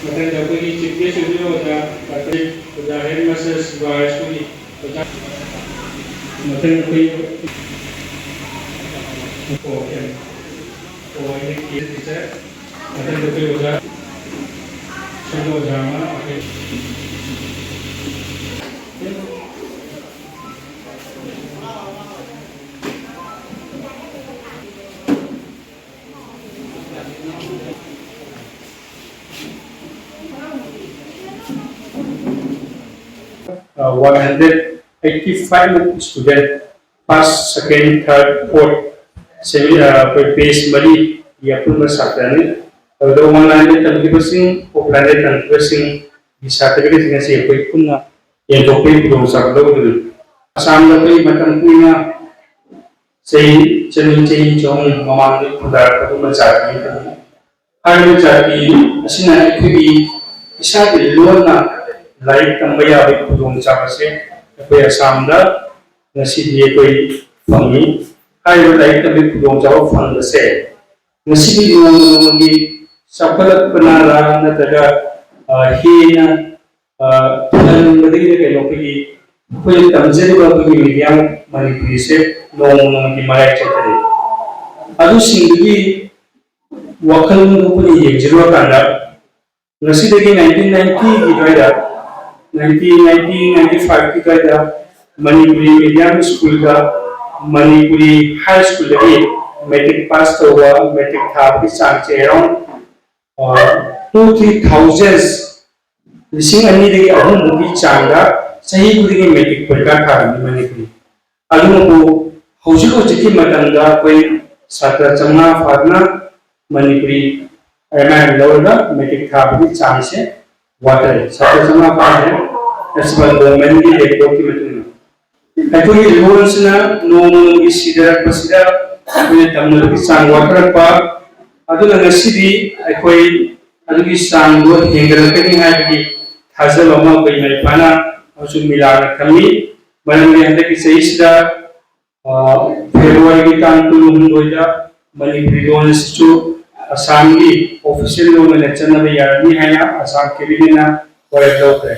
Maka dapat ini cipta studio ada kata ada headmaster sebuah school ada maka dapat okay oh ini kita maka dapat ada semua drama okay uh, 185 student pass second, third, fourth, base mari ya pun bersatu. Kalau online ni tentang passing, offline ni tentang passing bisa terjadi dengan siapa pun na yang topi belum sabda betul. Asam dapat macam punya saya cengin jom mamang ni pada tu bersatu ni. Hari bersatu asina itu bisa diluar na like तंबया भी खुदों चाबसे कोई असम दा नसी दिए कोई फंगी हाई वो लाइक तंबे खुदों चाबो फंग से नसी भी नोंगी सफल बना रहा न तगा ही न तुलन बदली के लोग की कोई तंजे को कोई मीडिया मनीपुरी से नोंग की मारे चलते अदु सिंगी वकल को ये जरूर करना नसी देखी 1990 की करेगा 1995 की करेगा मणिपुरी मीडियम स्कूल का मणिपुरी हाई स्कूल लगी मैट्रिक पास तो हुआ मैट्रिक था की सांचे अराउंड 2-3,000 लिसिंग अन्नी लगी अहम मुकी चांगा सही कुड़ी की मैट्रिक पढ़ा था मणिपुरी अदुम को हौजिको जिकी मतंगा कोई छात्र चंगा फादना मणिपुरी एमएन लोगा मैट्रिक था की चांसे वाटर छात्र चंगा फादे एस वन गवर्नमेंट की लेको की मतुना अतुई लोन्स ना नोमो की सिदर पसिदा कोई तमन की सांग वाटर पा अदुना नसीदी कोई अदुगी सांग वो हेंगर कनी है की थाजल ओमा कोई मेरे पाना असु मिलान कमी मनमे अंदर की सही सिदा फेब्रुआरी की तांग तुलु हुंदोइदा मणिपुरी लोन्स चु असम की ऑफिशियल लोन में चलने यानी है ना असम के भी ना और लोग है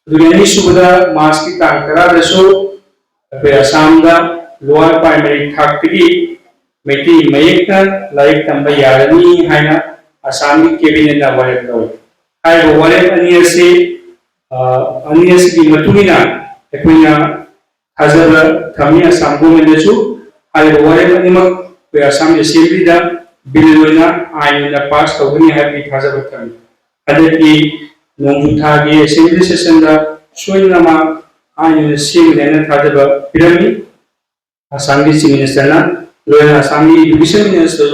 दुनिया सुबह मास की तांकरा दसो पे असम का लोअर प्राइमरी थाकती मेटी मयेक्ता लाइक तंबा यानी है ना असम की कैबिनेट ना वाले लोग हाय वो वाले अन्य से की मतुनिना एक हजार थमी असम को में दसो हाय वो वाले अन्य पे असम असेंबली दा बिल लोना आइन दा पास तौनी है की थाजा बतन अदे की नोंजुथा की असेंबली सेशन दा सोइनमा आइन सेम लेना थाजा ब पिरमी असम की चीफ मिनिस्टर ना लोना असम की एजुकेशन मिनिस्टर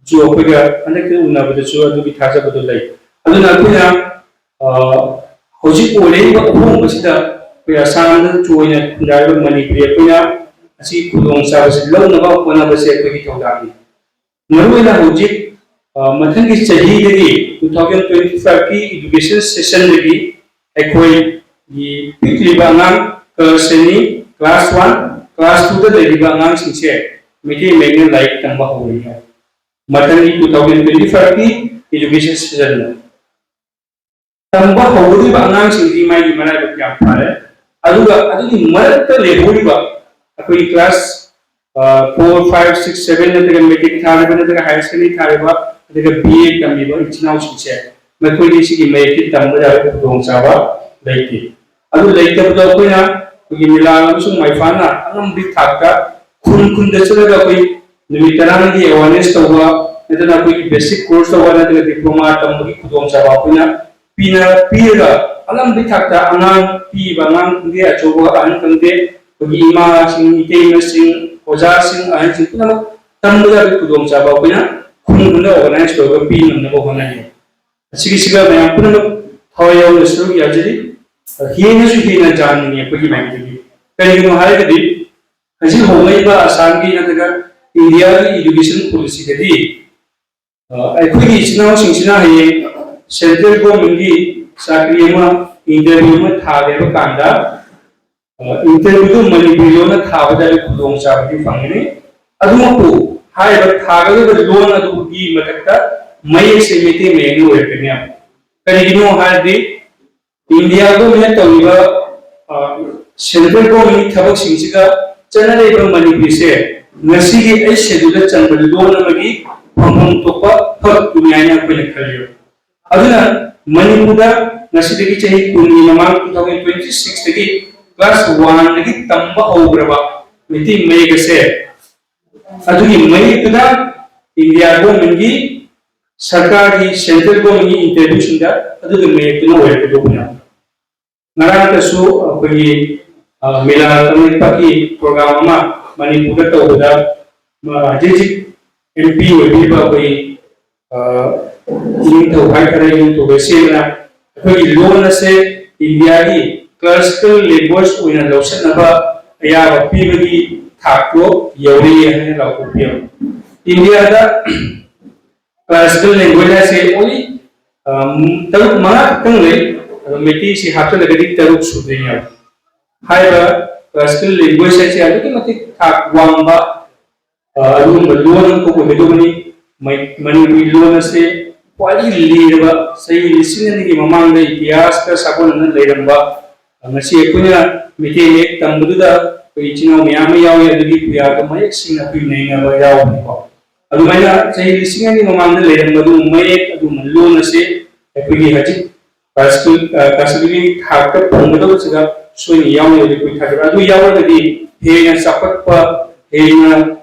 जो अपेगा अने के उना बद जो अदु की थाजा बद लै अदुना कुना होजि ओले ब होम बसिदा पे असम दा चोइना खुंदाय मणिपुरी कुना असि खुदों साबस लौनबा कोना बसे की तौदानी मरुना होजिक मथन की सही लगी 2025 की एजुकेशन सेशन लगी एकोई ये पिछली बांगांग कर्सनी क्लास 1 क्लास 2 द लगी बांगांग सिंचे मिठी मेगन लाइक तंबा हो रही है मथन की 2025 की एजुकेशन सेशन तंबा हो रही बांगांग सिंची माई मना क्या फारे अदुगा अदुगी मरत ले होरी बा कोई क्लास 4, 5, 6, 7 नतगा मेट्रिक थारे नतगा हाई स्कूल थारे बा नतगा बीए तमी बा इचनाउ सिंचे मैं कोई दिसी की मेट्रिक तंबा जा दोंग चावा लेती अदु लेते बदो कोइना कोई मिलान सुन माइफाना अनम बि थाका खुन द चलगा कोई निमितरान की अवेयरनेस तवा नतना कोई बेसिक कोर्स तवा नतगा डिप्लोमा तंबा की दोंग चावा कोइना पीरा अनम बि थाका अनाम पी बांगाम दे अचोबा अन कंदे कोई इमा सिंग इते सिंग ओजा सिंह आइन सिंह पुनः तंबुजा भी कुदोंग चाबा पुनः खुन ऑर्गेनाइज होगा पी नंबर होना है सिगा मैं पुनः थायो नसरो याजरी ही न जाननी है कोई मैं की कहीं नो हाय कदी हजी होमई बा आसाम की नतगा इंडिया की एजुकेशन पॉलिसी कदी कोई इचनाउ सिंसिना है सेंट्रल गवर्नमेंट की साक्रिय में इंटरव्यू में थागे कांदा इंटरव्यू मणिपुरी लोन थाबदा खुदोंग चाबी फंगने अदुमको हाय थागले लोन अदुगी मतकता मय से मेते मेनु वेकने करिगिनो हादी इंडिया को मैं तौलिबा सेंट्रल गवर्नमेंट थबक सिंसिगा चनलेबा मणिपुर से नसीगी ए शेड्यूल चंबल लोन अमगी फंगम तोपा फक दुनियाना को खलियो अदुना मणिपुर नसीदगी चही कुनी ममांग 2026 दगी क्लास 1 दगी तंबा होग्रबा मिति मेगसे अदुगी मणिपुर इंडिया गवर्नमेंट की सरकार की सेंट्रल गवर्नमेंट की इंटरव्यूशन दा अदुगी मेगतुना ओयरदोबना नारायण कसु अखोगी मिला तमिलपकी प्रोग्राम मणिपुर तौबदा जिजिक एमपी ओइबा कोई इंथौ हाइकरे इंथौ बेसेना अखोगी लोन से इंडिया की क्लासिकल लैंग्वेज ओइना लौसनबा अयाबा पीबगी थाको यौरी है लाउपियो इंडिया दा क्लासिकल लैंग्वेज से ओली तरुक महा तंगले मिट्टी से हाथ लगती तरुक सुधरिया हाइबा क्लासिकल लैंग्वेज से अलग मत थाक वांबा लोन को बेदोनी मणिपुरी लोन से क्वाली लीरबा सही लिसनिंग की ममांग इतिहास का साबोन लेरंबा ngasi akunya mite mek tambuda koi chino miyam yawi adigi puya ka mayek singa pi nenga ba yaw ni ko adu maina sei lisinga ni mamang le madu mayek adu mallo na se akui haji kasuli thakta pongdo chiga soi yaw ni koi thakra adu yaw dagi he na sapat pa he na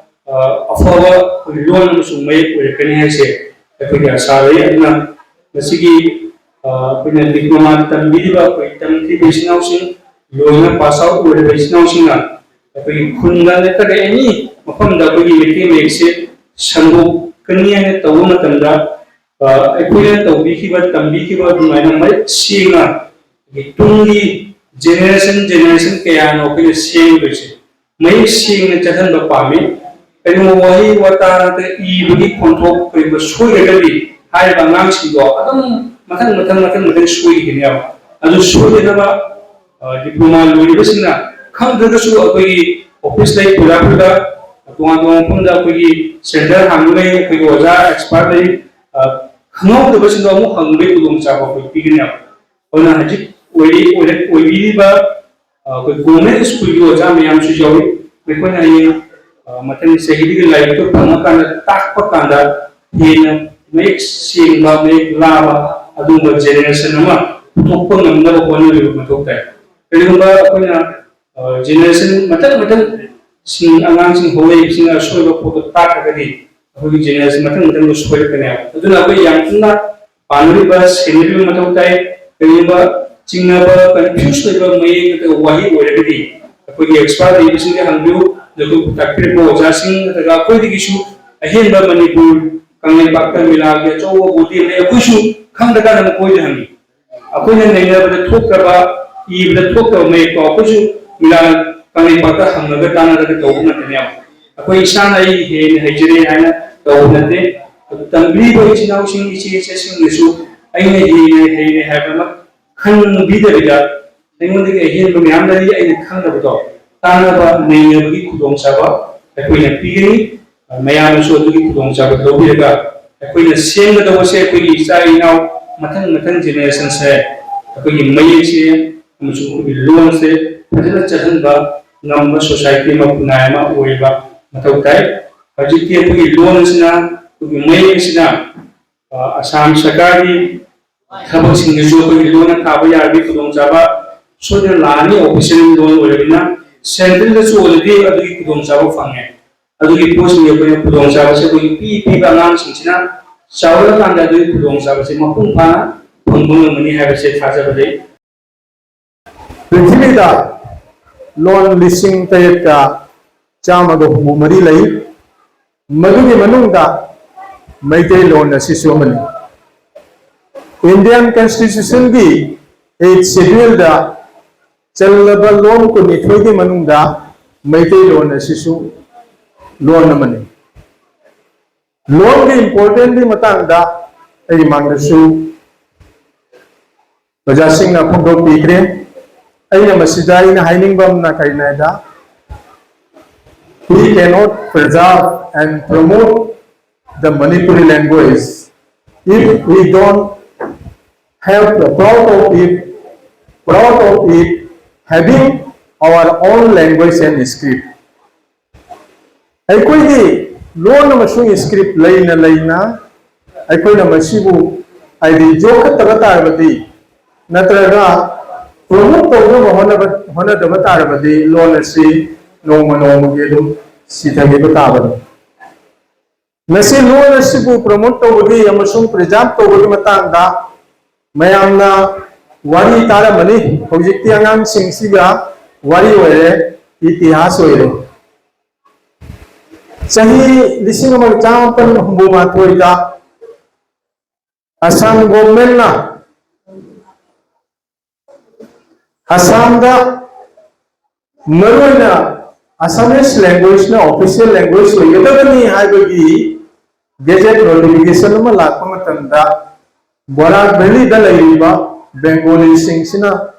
afawa koi lon musu mayek koi kani ha se akui asale aduna masigi punya diploma tambidiba koi tamti bisnausing loina pass out ore bisnausing na koi khunda le ta ani mafam da koi miti mekse sango kaniya ne tawu matamda akoi tawbi ki ba tambi ki ba dumaina mai singa gitungi generation kaya no koi sing bese mai sing ne chahan ba pami kani mo wahi wata te I bagi control koi ba soi ga bi hai ba ngam si do adam matang sui gini ya. Adu sui itu apa? Diploma lori besina. Kam daga su apa ini office lagi pula tuang pun dah apa ini center hangle apa ini wajar expert lagi. Kamau daga besina kamu hangle tu dong siapa apa ini ya. Orang haji wali ba government school itu wajar meyam sujauh. Mereka ni matang sehari lagi tu pemakan tak pakanda ini make sing ba make lava adumba generation ama toppa ngamda ko ni ru matokta edumba koina generation matang sing angang sing hoye sing asoi ba photo ta ka di ko generation matang soi ka ne aduna ko yang na panuri ba senri matokta edumba chingna ba confuse ba mai ka wahi ore di ko expert di sing ke hangbu jogo takpir ko jasing ta ko di gisu ahen ba manipur kangai bakta mila ke chowo bodi le kushu khang daga nam koi jani akoina neinga bada thokra I bada thokra me ko kushu mila kangai bakta hamnaga tana daga tawna tanya akoi isana I he hejire ana tawna te tambli bo chinau sing ichi sing lesu aina he habama khang bida nengon de he lo myam da aina khang da bo tana ba neinga bi khudong sa ba akoina pigini mayam so du ki dong sa do bi ga koi na sen da wo se koi sa inau matang generation se koi mai se musu ko loan se ajana chahan ba ngam society ma kunai ma oi ba matau kai haji ke koi loan sina koi mai sina asam sakari thabak sing jo koi loan ka ba ya bi dong sa ba so de lani official loan oi na central da so already adu ki dong sa ba fange adugi post ni ko pudong sa se ko pi ba ngam singchina chawla kanda du pudong sa se mapung phana phungbung mani ha se thaja bade prithvi da loan listing tayet ka chama go mari lai madugi manung da maitei loan asisu mani Indian constitution gi 8 schedule da chalaba loan ko ni thoi manung da maitei loan asisu loan namani loan ki important di matang da ai mang da su baja sing na phong do pikre ai na masidai na haining bam na kai na da we cannot preserve and promote the Manipuri language if we don't have the proud of it having our own language and script. Aikoi loan amasung script laina aikoi masibu aidi joke tagatarbadi natraga promote tawna hona dabatarbadi loan asi noma gedum sithage batabadi nasi loan asibu promote tawdi amasung preserve tawdi matangda mayamna wari taramani hojikti angang singsiga wari oire itihas oire Sahi lising amag champan humbumatoi da Assam government na Assam da maruina Assamese language na official language so yadagani haibagi gazette notification ma lakpa matanda Borak Valley da laiba Bengali singsina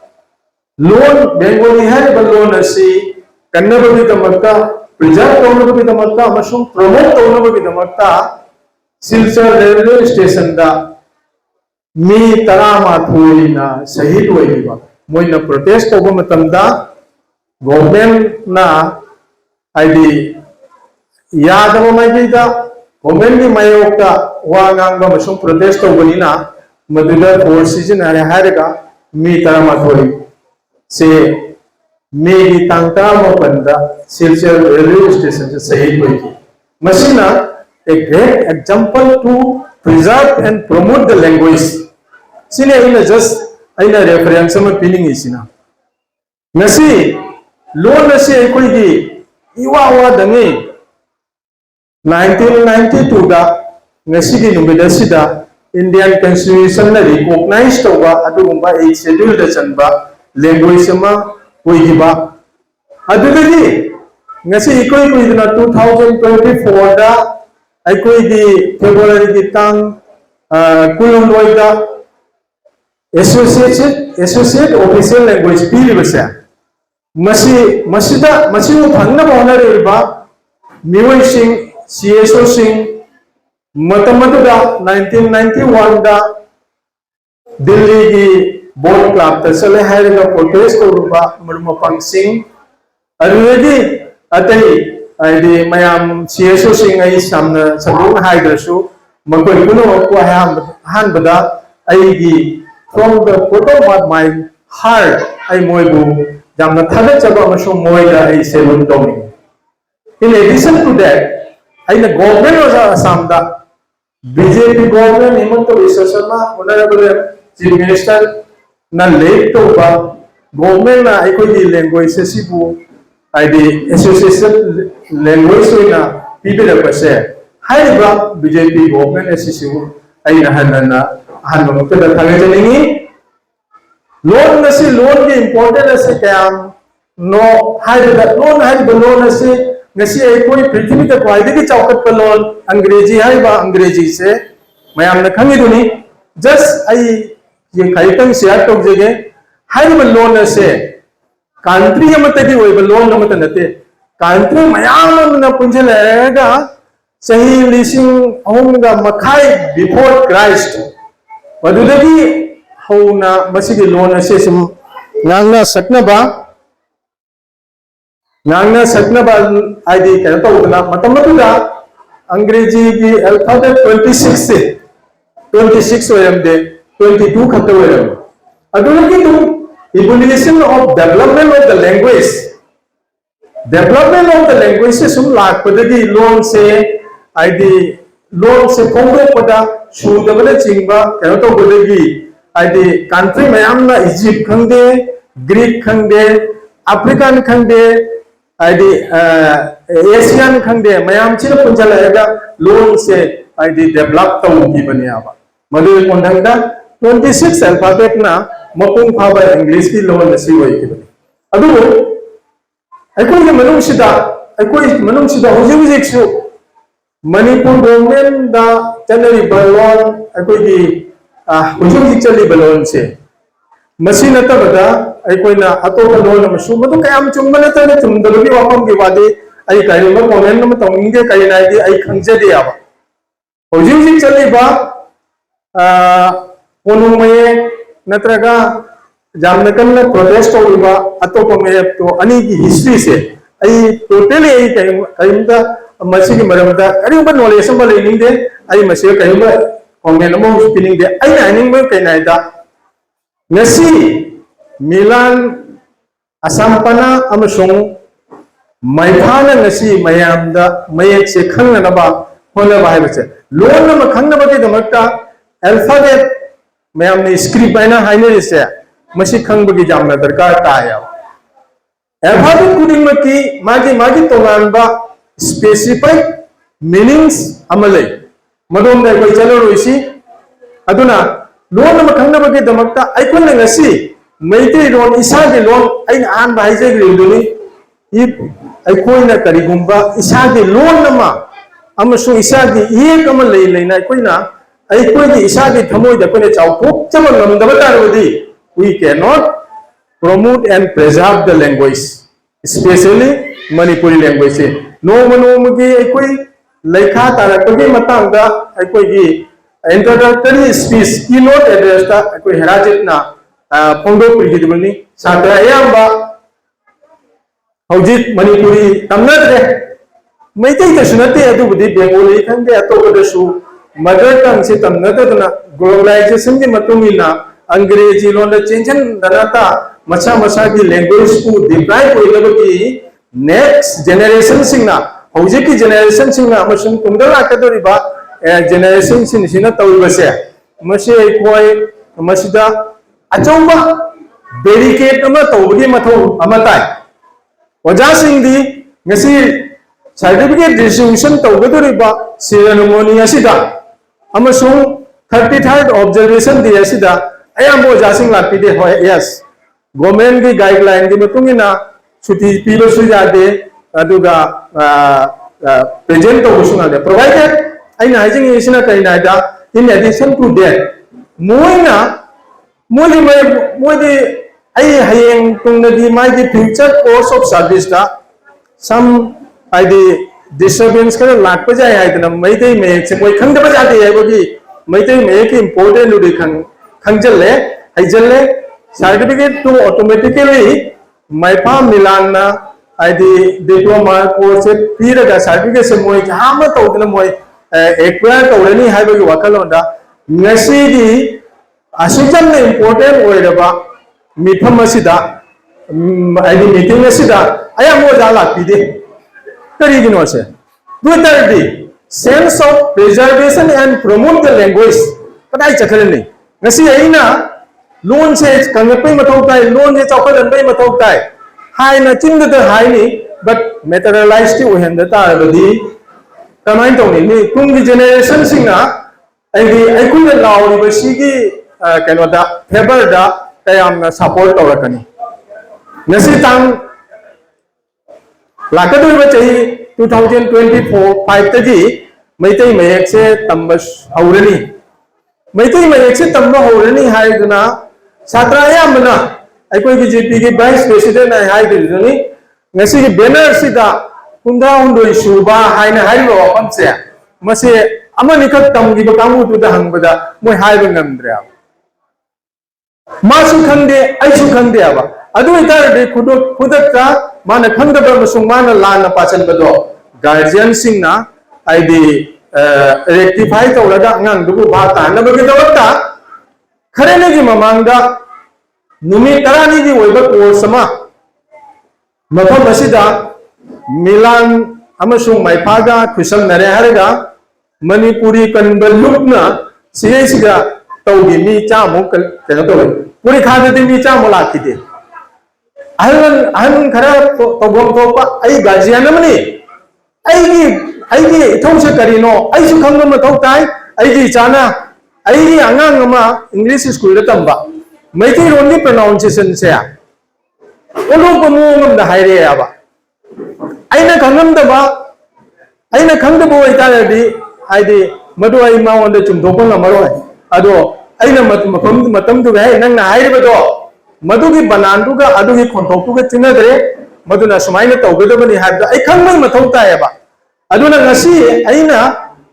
loan Bengali hai ba loan asi kannabagi damakta preserve tawna damakta amasung promote tawna damakta Silchar railway station da mi taramathoi na shahid oiba moina protest tawba matamda government na aidi yadama mai da government ni mayokta wa ngangba amasung protest tawbanina maduda force sijinare haraga mi taramathoi se May Tangtama Panda, Silchar railway station, Sahid Masina, a great example to preserve and promote the language. Sina in just a reference of pinning is ina. Nasi, loan Nasi Equity, Iwa Dane 1992 da Nasi Numidasida, Indian Constitution recognized over Adumba a scheduled Chanba, language. Hoiba adugadi ngasi ikoi kuidna 2024 da aikoi di February di tang kulum loida associate official language pili basa masida thangna bahana reba miwai sing CSO sing matamadu da 1991 da Delhi ki board club tasale hairaga protest koruba murmapang sing already atai aidi mayam CSO sing ai samna sabung haidrasu makoi kuno ko han bada aigi from the bottom of my heart ai moibu jamna thaga chaba amasung moida ai selun domi in addition to that aina government was asamda BJP government Hemant Biswa Sarma honorable chief minister na late to ba government na ikoi language sibu id association language na pibira pase hai ba BJP government sibu ai na hanna mukta thanga janingi loan na si loan ki important ase kayam no hai ba loan ase ngasi ikoi prithvi ta kwaide ki chaukat pa loan अंग्रेजी hai ba अंग्रेजी se mayam na khangi duni just ai ये खाइटम share top जगह high loan से country अमतगी loan अमत नते country मयाम न पुंजलेगा सही लिसिंग अहुमगा मखाई before Christ वदुदगी हौना मसिगी loan से सम ngang na sakna ba ID कहना तो उतना मतलब मतुदा अंग्रेजी की अल्फाबेट 26 से 26 होयम दे 22 खत्ता होयम अदुलगी तुम evolution of development of the language से सुन लाख पदगी लोन से आईडी लोन से कोंगो पदा शुद्ध चिंबा कहना तो पदगी आईडी कंट्री मयाम ना इजिप्ट खंडे ग्रीक खंडे अफ्रीकन खंडे आईडी एशियन खंडे मयाम चिर पुंजलाएगा लोन से आईडी डेवलप तो होगी बने आवा मधु कोंडंगा 26 अल्फाबेट ना मपुंग फाबा इंग्लिश की लोन सी होई की बने अदु अकोई के मनुष्यदा हुजिक सु मणिपुर गवर्नमेंट दा चनरी बलोन अकोई की हुजिक चली बलोन से मसी नतबदा अकोइना अतोप लोन मसु मदु कयाम चुंबन तने चुंदलगी वापम की वादे आई काइमा कमेंट म तंगे काइना दी आई खंजे दे आबा हुजिक चली बा कोनुंग मये नत्रगा जामना कन्ना प्रोटेस्ट होइबा अतोप मये तो अनी की हिस्ट्री से आई टोटली आई कहिंदा मसी की मरमदा अरिबा नॉलेज अमा लेनिंग दे आई मसी कहिंदा कमेंट अमा स्पिनिंग दे आई नाइनिंग में कइनाइदा ngasi Milan asampana amasung maithana ngasi mayamda mayek se khangna ba hona ba haibase lon na khangna ba ke damakta alphabet mayam ne script baina haine se masi khang ba gi jamna darkar ta ya alphabet kuding ma ki magi tonan ba specific meanings amalai madom da koi chalo roisi aduna loan में खंगना बगे दमकता icon ने ngasi मैते loan इसा के loan आइन आन बाइजे ग्रेडुनी इ आइकोइना करिगुंबा इसा के लोन नमा अमसु इसा के एक अम ले लेना आइकोइना आइकोइ के इसा के थमोय द कोने चाउको चम ngam तारवदी we cannot promote and preserve the language especially Manipuri language no के आइकोइ लेखा तारकगे मतंगदा आइकोइ की introductory speech keynote address ta koi herajit na phongdo prigidibni satra yamba hojit Manipuri tamnadre maitai ta sunate adu budi bengali khande atoda su mother tongue se tamnadna globalization ke matumina अंग्रेजी लोन चेंजन दनाता मसा की language को deploy कोइलबकी next generation सिंगना हौजे की जनरेशन सिंगना अमसुंग तुंगदा लाकदोरिबा जनरेशन सिंह तौबसे मसे कोई मसिदा अचौबा बैरिकेड तौबगी मथौ अमताय ओजा सिंहदी ngasi सर्टिफिकेट डिस्ट्रीब्यूशन तौगदोरिबा सेरेमोनी असिदा अमसुंग 33rd ऑब्जर्वेशन डे असिदा अयाम ओजा सिंह लापिदे होय यस गवर्नमेंट की गाइडलाइन की मतुंगिना छुट्टी पीबसु यादे अदुगा प्रेजेंट तौबसुनादे provided aina hajing isina kainaida in addition to that moina moi ai hayeng tungna mai the future course of service da some ai the disturbance kana lakpa jai aidana mai dei me se moi khangda ba jati hai bogi mai dei me ki important lu khangjalle haijalle certificate to automatically mai pa milanna ai the diploma course piraga certificate se moi jama tawdana moi acquire तौरनी हाइबगी वखलोंदा ngasigi asujam ne important oiraba mitham asida ai meeting asida aya mo jala pide kari gino se dutardi sense of preservation and promote the language kadai chakhare nei ngasi aina loan se kangapai mathau tai loan je chaukadan bai mathau tai haina chinda da haini but materialized to henda tarabadi कमाइन तो नहीं तुम की generation सिंगा आई कुल Lowry बसी की canoe दा favour दा कयाम ना सपोर्ट तो रखनी नसी तांग लाकदुर बच्चे 2024-5 तक मैतई मयक से तंबस हौरनी मैतई मयक से तंब हौरनी हाय दुना छात्रा यामना आई कोई की जीपी की वाइस प्रेसिडेंट हाय दुनी नसी की बैनर सीधा कुंदा उंडोई सुबा हाइना हाइबो वफमसे मसे अमनि खक तमगी बकामु तुदा हंगबदा मोय हाइबो ngамद्रे मासु खंदे आइसु खंदे आबा अदु इतारदे खुदक्ता माना खंदबा मसुंग माना लाना पाचनबदो गार्जियन सिंगना आइदि रेक्टिफाई तौरगा अंगांग दुबु बा तानबगे दवक्ता खरेने की ममांगदा नुमी तरानी की ओइबा कोर्स मा मफम असिदा मिलान अमसुंग माइफागा खुसम नरे हरगा मणिपुरी कन्बलुकना सियेसिगा तौगी मी चामु कनो तो पुरी खादे मी चामु लाखिदे अहन खरा तगोम तोपा आई गार्जियन मनी आई थौसे करिनो आई सु खंग मथौ ताई आई चाना आई अंगांगमा इंग्लिश स्कूल दा तंबा मैथी रोनी प्रोनाउंसिएशन से ओलो बमु दा हाइरे आबा aina khangam da boy taradi haidi madu ai ma wonda chumdokon amaroi ado aina matam du gai nang na hairi bado madu gi banandu ga adu gi khonthoktu ga chinadre madu na sumaina tawgedabani habda ai khangmai mathau tayaba adu na ngasi aina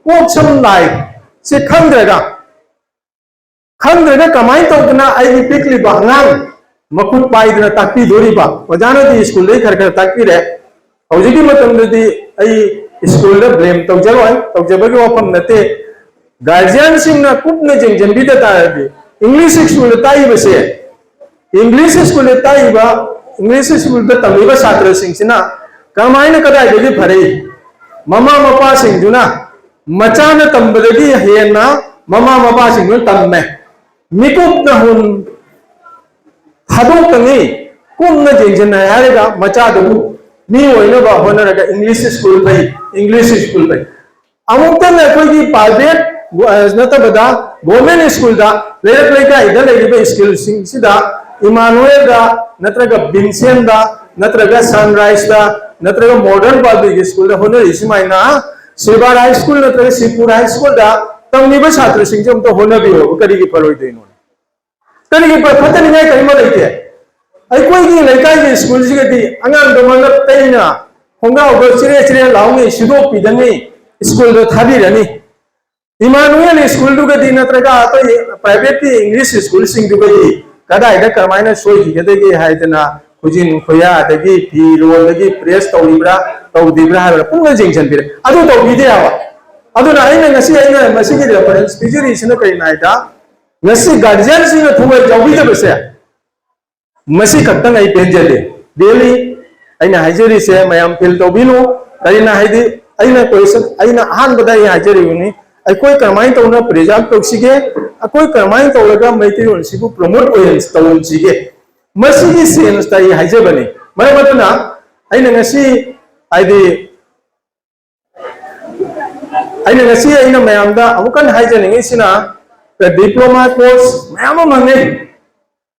kok sam lai se khangdraga खंद्रगा कमाई तौदना आई पिकलिबा अंगांग मकुट पाइदना ताकपी दोरिबा ओजाना दी school दे खर खर ताकपी रे हौजिकी मतमददी आई school दे blame तौजरोय तौजबगी वफम नते गार्जियन सिंगना कुपना जेंजनबीदा तारदी इंग्लिश स्कूल ताइबसे इंग्लिश स्कूल ताइबा इंग्लिश स्कूल द तमिबा छात्र सिंगसिना कमाइना कदाइदगी फरे ममा मपा सिंगजुना मचाना तंबदगी हेना ममा मपा सिंगजुना तम्मे मिकुप हुन हादोक्तनी कुमना जेंजन हारेगा मचादबु मी ओइनबा होनरगा इंग्लिश स्कूल भाई इंग्लिश स्कूल भाई अमुक्तन अखोगी प्राइवेट नतबदा गवर्नमेंट स्कूल दा लेरक लेका इदा लेरिबा स्कूल सिंगसिदा इमानुएल दा नत्रगा विंसेंट दा नत्रगा सनराइज दा नत्रगा मॉडर्न पब्लिक स्कूल दा honorary सिमाइना सेबार high school नत्रगा सिपुर high school दा तंगनिबा छात्र सिंगजम तो होनबियो करिगी फरोय देनो करिगी फतनि ngay करिमो लेते ai कोई की लेका की स्कूल सिगदी अंगांग दो मंगप तैना होंगाव गो चिरे चिरे लाउंगी सिदो पिदनी स्कूल दो थाबिरनी इमानुएल स्कूल दुगदी नत्रगा तो प्राइवेट की इंग्लिश स्कूल सिंग दुगदी कदाइदा करमाइना सोई गदगी हाइदना खुजिन खोया दगी फिरोदगी प्रेस तौलिब्रा तौदिब्रा हाबरा पुंगा जेंसन बिरे अदु तौबिदे आवा अदुना आइना ngasi आइना मसिगी रेफरेंस पिजरी सिना करिनाइदा ngasi गार्जियन सिना थुबै जौबिदे बसे मसी खक्तंग आई पेंजले डेली आइना हाइजरी से मयाम फिल तौबिनु करिना हाइदि आइना क्वेश्चन आइना हान बदाई हाइजरी उनी कोई करमाइन तौना प्रेजाब तौसिगे कोई करमाइन तौलगा मैतिरोन सिबु प्रमोट ओयन्स तौनसिगे मसिगी सेन्स ताई हाइजबनी मरमतुना आइना ngasi आइदि आइना ngasi आइना मयामदा अमुकन हाइजनिंग सिना डिप्लोमा कोर्स मयाम मंगे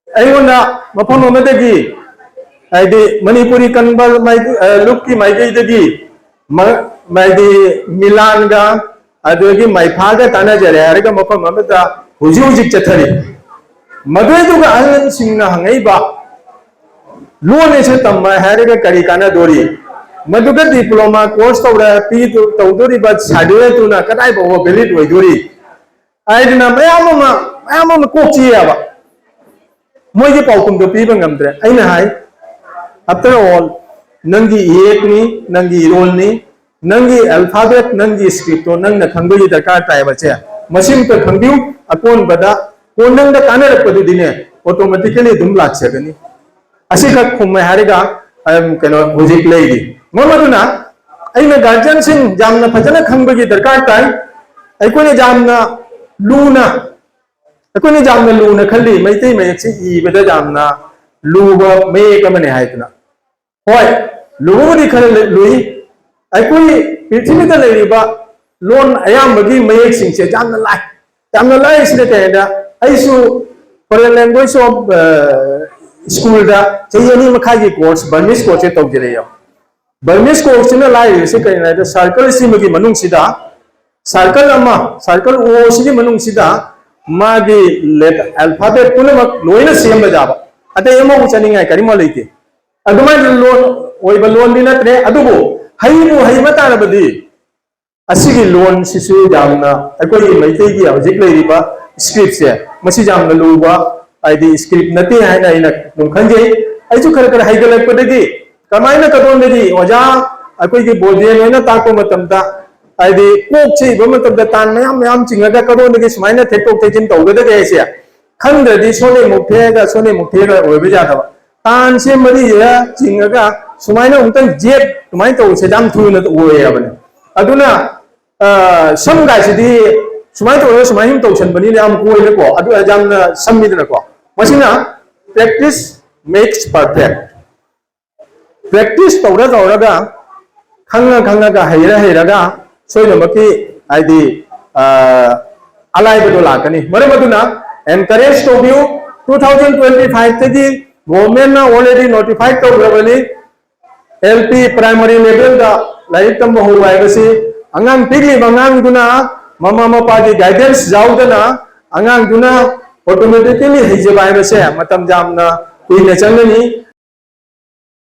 आइना मफम अमदगी आइदि मणिपुरी कन्बल लुक्की माइगैदगी माइदि मिलानगा अदुगी माइफागा तानाजरे हारगा मफम अमदा हुजि हुजि चथरी मदुइदुगा अहलन सिंगना हंगैबा लोने से तम्मा हारगा करी काना दोरी मदुगा डिप्लोमा कोर्स तौरा पी तौदोरी बा साडुए तुना कदाइ बो वैलिड ओइदोरी आइदना मयाम कोचियाबा मोइगे पाउकुम दो पीबा ngamdre aina hai after all nangi ekni nangi rolni nangi alphabet nangi script to nangna khangbi darkar tai ba che masim to khangbiu akon bada konang da kanar padu dine automatically dum lak sagani asika khumma hariga kano hojik leidi momaduna aina guardian sing jamna phajana khangbi darkar tai aikone jamna luna अकोने जामना Luna खल्ली मैते मैसे इबदा जामना Luba make मने हाइतना होय लूबुदी खल Louis अकोने पृथ्वी दा लेरिबा loan अयामबगी मयेक सिंगसे जामना लाई इसने कहदा आइसु foreign language of school दा चयनी मखागी course Burmese course ए तौजरेया Burmese course ने लाई से कहना दा सर्कल सिमगी मनुंग सिदा सर्कल अमा सर्कल ओ सिगी मनुंग सिदा मागी लेट अल्फाबेट पुनमक लोइना सेम बजाबा अते एमो चनिंगाय करिमो लेते अदुमा लोन ओइबा लोन दिना त्रे अदुबो हाइमु हाइमा तारबदी असिगी लोन सिसु जामना अकोई मैतेगी हजिक लेरिबा स्क्रिप्ट से मसी जामना लुबा आइदि स्क्रिप्ट नते हाइना इना खंजे आइसु खर खर हाइगलकपदगी कमाइना कदोंदगी ओजा अकोई बोधे लोइना ताको मतमदा आइदि कोक छि बमतब तान मयाम चिंगगा कदोंदगी सुमाइना थेटोक थेजिन तौगदगे एसे खंद्रदि सोने मुक्थेगा ओइबे जादबा तान से मरी या चिंगगा सुमाइना उंतन जेब सुमाइन तौसे जाम थुना ओयबने अदुना सम गाइसिदि सुमाइन तौर सुमाइन तौसन बनि याम कोइनको अदु जामना सम्मिदनको मसिना प्रैक्टिस मेक्स परफेक्ट प्रैक्टिस तौरगा खंगा हैरगा सोइनमकी आइदि अलाइबदो लाकनी मरमदुना एनकरेज टोबियु 2025 तगी गवर्नमेंट ना ऑलरेडी नोटिफाइड तौरबनी एलपी प्राइमरी लेवल दा लाइक तंब होवाइबसी अंगांग पिगली मंगांग दुना ममा मपादी गाइडेंस जाउदना अंगांग दुना ऑटोमेटिकली हिजबाइबसे मतम जामना कुइने चंगनी